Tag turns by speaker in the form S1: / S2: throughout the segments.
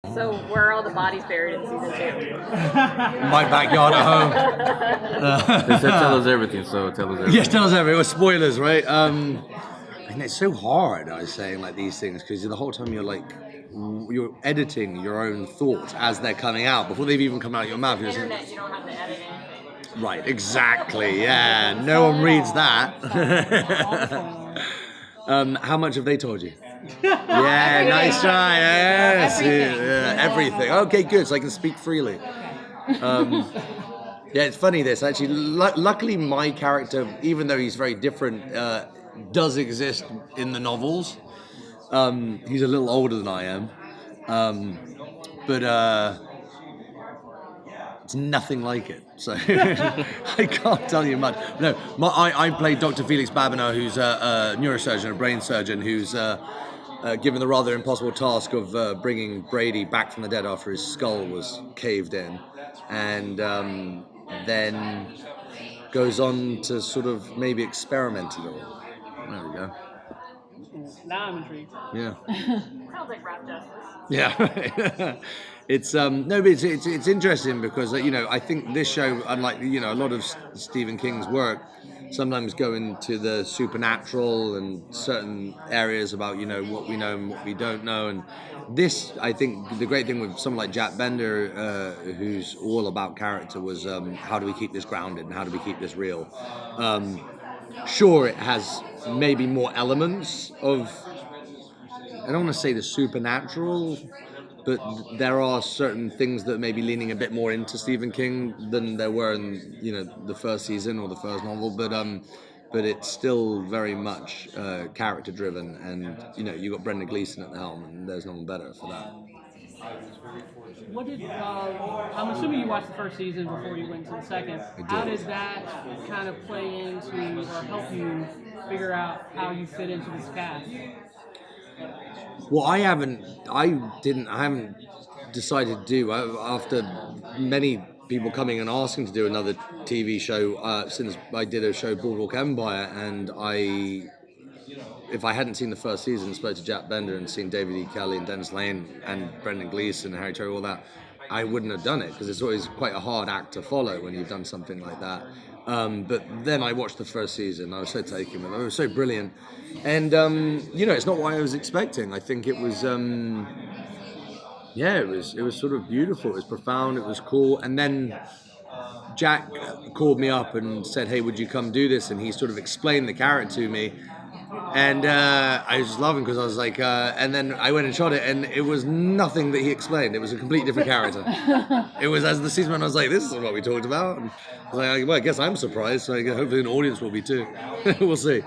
S1: So where are all the bodies buried in season 2?
S2: My backyard at home.
S3: They said tell us everything, so tell us everything.
S2: Yes, tell us everything. It was spoilers, right? And it's so hard, I was saying, like these things, because the whole time you're editing your own thoughts as they're coming out before they've even come out of your mouth.
S1: On the internet, you don't have to edit anything.
S2: Right, exactly. Yeah, no one reads that. How much have they told you? Yeah, nice try. Yes, everything. Okay, good. So I can speak freely. Yeah, it's funny this actually. Luckily, my character, even though he's very different, does exist in the novels. He's a little older than I am, but it's nothing like it. So I can't tell you much. No, I played Dr. Felix Babineau, who's a neurosurgeon, a brain surgeon, who's given the rather impossible task of bringing Brady back from the dead after his skull was caved in, and then goes on to sort of maybe experiment a little. There we go.
S4: Now I'm intrigued.
S2: Yeah.
S1: Sounds like rap justice.
S2: Yeah. It's no, but it's interesting because I think this show, unlike a lot of Stephen King's work, sometimes go into the supernatural and certain areas about what we know and what we don't know. And this, I think, the great thing with someone like Jack Bender, who's all about character, was how do we keep this grounded and how do we keep this real? Sure, it has maybe more elements of, I don't want to say the supernatural, but there are certain things that may be leaning a bit more into Stephen King than there were in the first season or the first novel. But it's still very much character driven, and you got Brendan Gleeson at the helm, and there's no one better for that.
S4: What did I'm assuming you watched the first season before you went to the second. How did that kind of play into or help you figure out how you fit into this cast?
S2: Well, I haven't decided to do, after many people coming and asking to do another TV show, since I did a show, Boardwalk Empire, and if I hadn't seen the first season, spoke to Jack Bender and seen David E. Kelly and Dennis Lane and Brendan Gleeson and Harry Terry, all that, I wouldn't have done it, because it's always quite a hard act to follow when you've done something like that. But then I watched the first season. I was so taken with it. It was so brilliant. And, it's not what I was expecting. I think it was, it was sort of beautiful. It was profound. It was cool. And then Jack called me up and said, hey, would you come do this? And he sort of explained the character to me. And I was just laughing because I was like, and then I went and shot it, and it was nothing that he explained. It was a completely different character. It was, as the season went, I was like, this is what we talked about. And I was like, well, I guess I'm surprised. So hopefully an audience will be too. We'll see.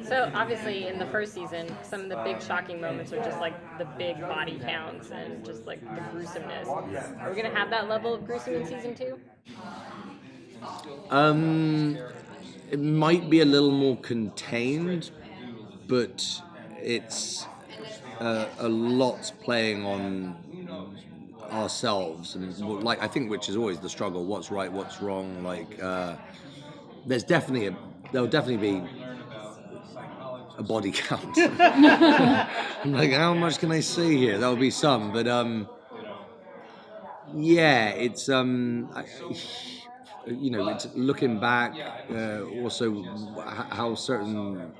S1: So obviously in the first season, some of the big shocking moments are just like the big body counts and just like the gruesomeness. Are we going to have that level of gruesome in season 2?
S2: It might be a little more contained, but it's a lot playing on ourselves, and like I think, which is always the struggle: what's right, what's wrong. Like there'll definitely be a body count. I'm like, how much can I say here? There'll be some, but it's it's looking back, also how certain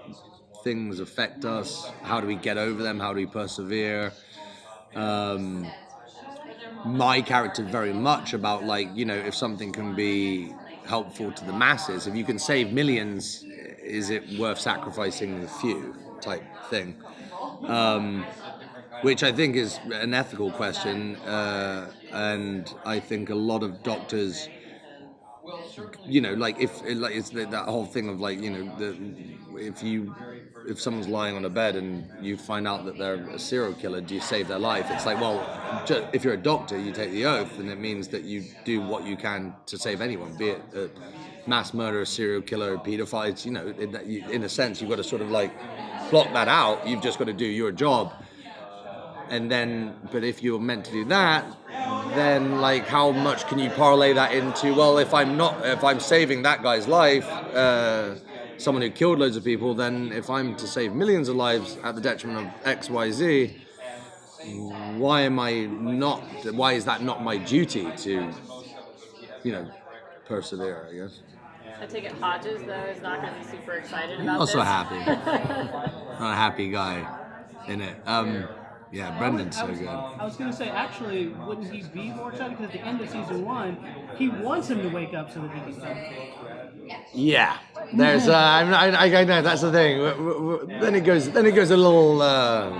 S2: things affect us. How do we get over them? How do we persevere? My character very much about if something can be helpful to the masses, if you can save millions, is it worth sacrificing the few type thing? Which I think is an ethical question, and I think a lot of doctors, it's that whole thing of if someone's lying on a bed and you find out that they're a serial killer, do you save their life? It's like, well, if you're a doctor, you take the oath, and it means that you do what you can to save anyone, be it a mass murderer, serial killer, pedophiles. In a sense, you've got to sort of block that out. You've just got to do your job. And then, but if you're meant to do that, then how much can you parlay that into, well, if I'm saving that guy's life, someone who killed loads of people, then if I'm to save millions of lives at the detriment of X, Y, Z, why is that not my duty to, persevere, I guess.
S1: I take it Hodges, though, is not going to be super excited about
S2: Also
S1: this.
S2: happy. Not a happy guy in it. Yeah, Brendan's so good.
S4: I was going to say, actually, wouldn't he be more excited? Because at the end of season 1, he wants him to wake up so that he can come.
S2: Yeah, there's. I know that's the thing. Then it goes a little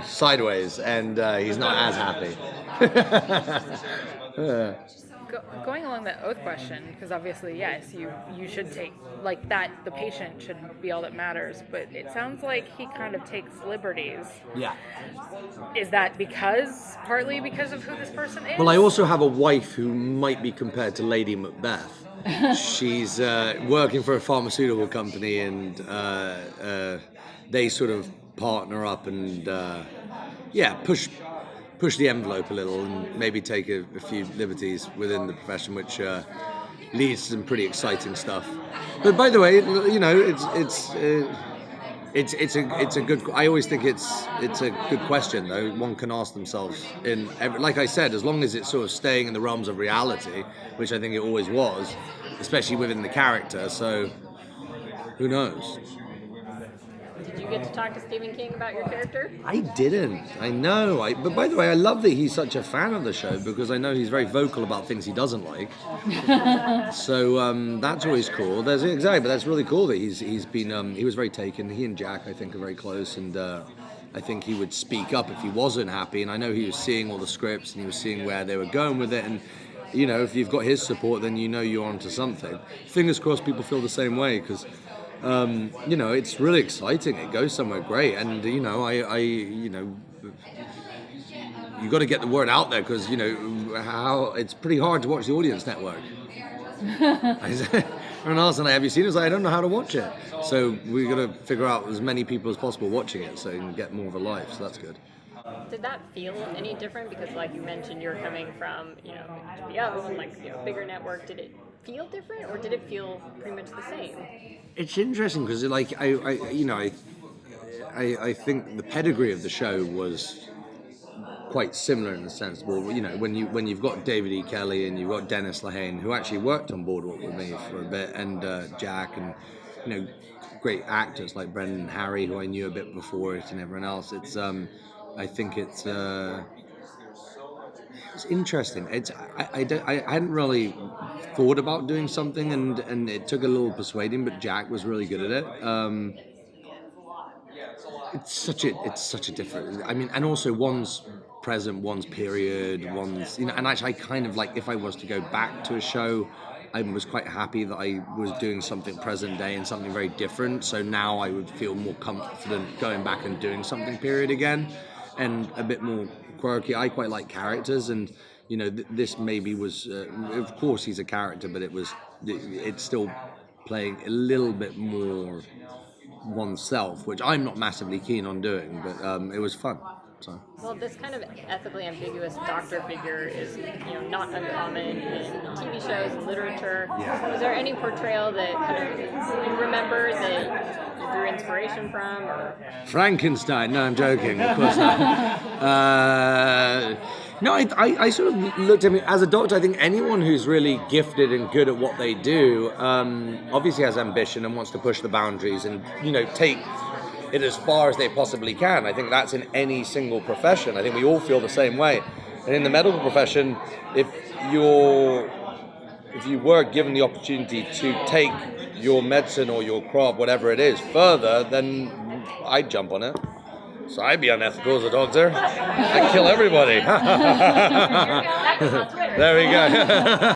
S2: sideways, and he's not as happy.
S5: Going along that oath question, because obviously, yes, you should take, like, that, the patient should be all that matters, but it sounds like he kind of takes liberties.
S2: Yeah.
S5: Is that partly because of who this person is?
S2: Well, I also have a wife who might be compared to Lady Macbeth. She's working for a pharmaceutical company, and they sort of partner up and push the envelope a little and maybe take a few liberties within the profession, which leads to some pretty exciting stuff. But by the way, it's a good. I always think it's a good question, though. One can ask themselves like I said, as long as it's sort of staying in the realms of reality, which I think it always was, especially within the character. So who knows?
S1: Did you get to talk to Stephen King about your character?
S2: I didn't. I know. But by the way, I love that he's such a fan of the show, because I know he's very vocal about things he doesn't like. So that's always cool. But that's really cool that he's been. He was very taken. He and Jack, I think, are very close, and I think he would speak up if he wasn't happy. And I know he was seeing all the scripts and he was seeing where they were going with it. And if you've got his support, then you're onto something. Fingers crossed, people feel the same way, because. It's really exciting. It goes somewhere great, and you got to get the word out there, because how it's pretty hard to watch the Audience Network. Everyone else and have you seen it? I was like, I don't know how to watch it. So we got to figure out as many people as possible watching it, so you can get more of a life. So that's good.
S1: Did that feel any different? Because, like you mentioned, you're coming from HBO and bigger network. Did it feel different, or did it feel pretty much the same?
S2: It's interesting because, I think the pedigree of the show was quite similar in the sense. Well, when you've got David E. Kelly and you've got Dennis Lehane, who actually worked on Boardwalk with me for a bit, and Jack, and great actors like Brendan and Harry, who I knew a bit before it, and everyone else. It's I think it's interesting. I hadn't really thought about doing something, and it took a little persuading, but Jack was really good at it. It's such a different. I mean, and also one's present, one's period, one's and actually I kind of like, if I was to go back to a show, I was quite happy that I was doing something present day and something very different. So now I would feel more confident going back and doing something period again, and a bit more quirky. I quite like characters, and this maybe was. Of course, he's a character, but it's still playing a little bit more oneself, which I'm not massively keen on doing, but it was fun. So.
S1: Well, this kind of ethically ambiguous doctor figure is, not uncommon in TV shows and literature.
S2: Yeah.
S1: Was there any portrayal that kind of you remember that you drew inspiration from? Or?
S2: Frankenstein? No, I'm joking. Of course not. No, I sort of looked at me as a doctor. I think anyone who's really gifted and good at what they do, obviously has ambition and wants to push the boundaries and take it as far as they possibly can. I think that's in any single profession. I think we all feel the same way. And in the medical profession, if you were given the opportunity to take your medicine or your craft, whatever it is, further, then I'd jump on it. So I'd be unethical as a doctor. I'd kill everybody. There we go.